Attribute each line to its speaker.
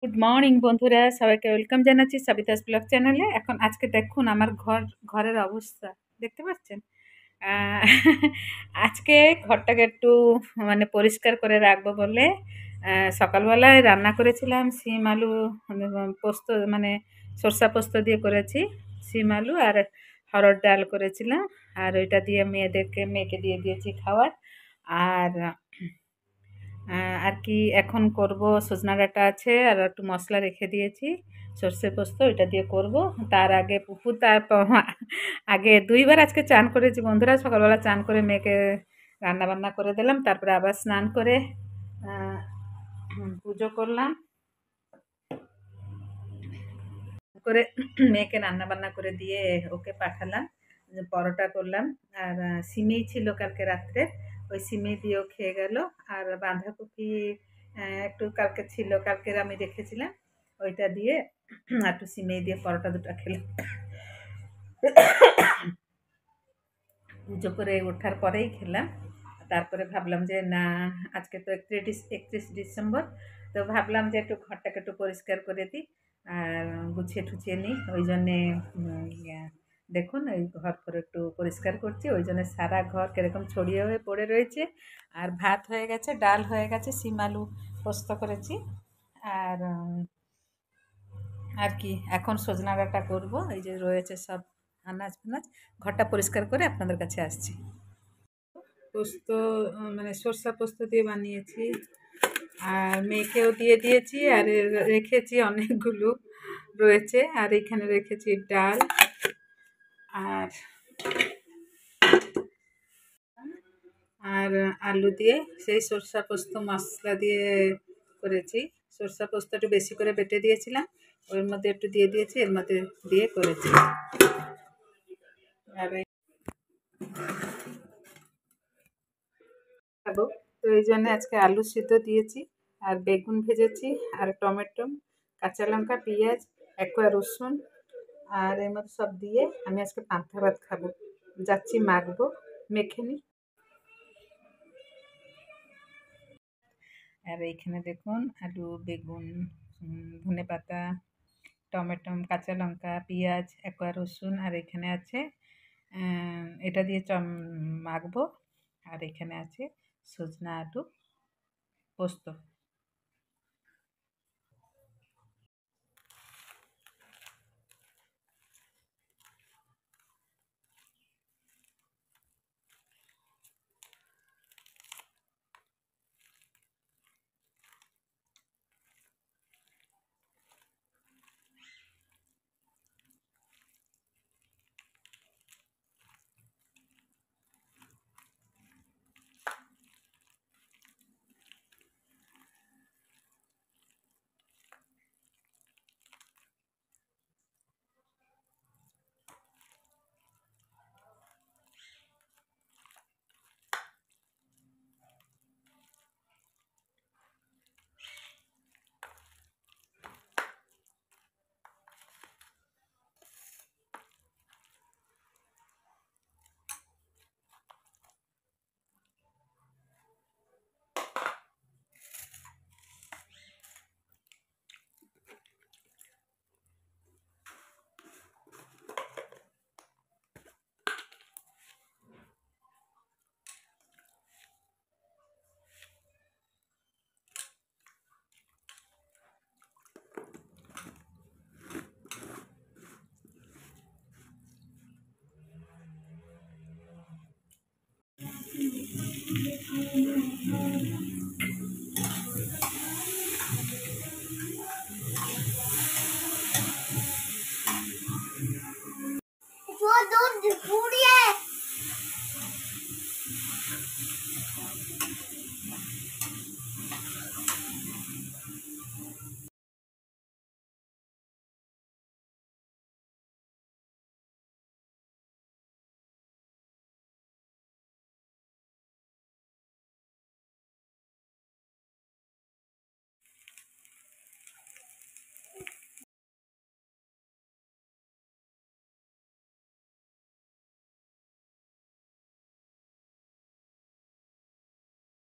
Speaker 1: Good morning বন্ধুরা, সবাইকে welcome জানাচ্ছি সবিতাস ব্লগ চ্যানেলে। এখন আজকে দেখুন আমার ঘরের অবস্থা দেখতে পাচ্ছেন। আহ, আজকে ঘরটাকে একটু মানে পরিষ্কার করে রাখবো বলে সকালবেলায় রান্না করেছিলাম সিম আলু, মানে পোস্ত, মানে সরষা পোস্ত দিয়ে করেছি। সিম আলু আর হরড় ডাল করেছিলাম, আর ওইটা দিয়ে মেয়েকে দিয়ে দিয়েছি খাওয়ার। আর আর কি এখন করব, সজনা ডাঁটা আছে আর একটু মশলা রেখে দিয়েছি সর্ষে পোস্ত, ওইটা দিয়ে করব। তার আগে আগে ২ বার আজকে চান করেছি বন্ধুরা। সকালবেলা চান করে মেয়েকে রান্না বান্না করে দিলাম, তারপরে আবার স্নান করে আহ, পুজো করলাম করে মেয়েকে রান্না বান্না করে দিয়ে ওকে পাঠালাম। পরোটা করলাম, আর সিমেই ছিল কালকে রাত্রে, ওই সিমেই দিয়েও খেয়ে গেল। আর বাঁধাকপি একটু কালকে ছিল, কালকের আমি রেখেছিলাম, ওইটা দিয়ে একটু সিমেই দিয়ে পরোটা দুটো খেলাম। পুজো করে ওঠার পরেই খেলাম। তারপরে ভাবলাম যে না, আজকে তো 31 ডিসেম্বর, তো ভাবলাম যে একটু ঘরটাকে একটু পরিষ্কার করে দিই আর গুছিয়ে ঠুছিয়ে নিই। ওই জন্যে দেখুন এই ঘর করে একটু পরিষ্কার করছি। ওই জন্য সারা ঘর কিরকম ছড়িয়ে হয়ে পড়ে রয়েছে। আর ভাত হয়ে গেছে, ডাল হয়ে গেছে, সিম আলু পোস্ত করেছি। আর আর কি এখন সজনা ডাঁটা করবো। এই যে রয়েছে সব আনাজ ফানাজ, ঘরটা পরিষ্কার করে আপনাদের কাছে আসছি। পোস্ত মানে সরষা পোস্ত দিয়ে বানিয়েছি, আর মেয়েকেও দিয়ে দিয়েছি, আর রেখেছি অনেকগুলো রয়েছে। আর এখানে রেখেছি ডাল আর আর আলু দিয়ে সেই সরষা পোস্ত মশলা দিয়ে করেছি। সরষা পোস্ত একটু বেশি করে বেটে দিয়েছিলাম, ওর মধ্যে একটু দিয়ে দিয়েছি, এর মধ্যে দিয়ে করেছি। আর খাবো, তো এই জন্য আজকে আলু সিদ্ধ দিয়েছি, আর বেগুন ভেজেছি, আর টমেটো, কাঁচা লঙ্কা, পেঁয়াজ, এক কোয়া রসুন, আর এর মধ্যে সব দিয়ে আমি আজকে পান্তা ভাত খাবো। যাচ্ছি মাখবো, মেখে নিই। আর এইখানে দেখুন আলু, বেগুন, ধনে পাতা, টমেটো, কাঁচা লঙ্কা, পেঁয়াজ, এক কোয়া রসুন, আর এখানে আছে এটা দিয়ে মাখবো। আর এখানে আছে সজনা আলু পোস্ত।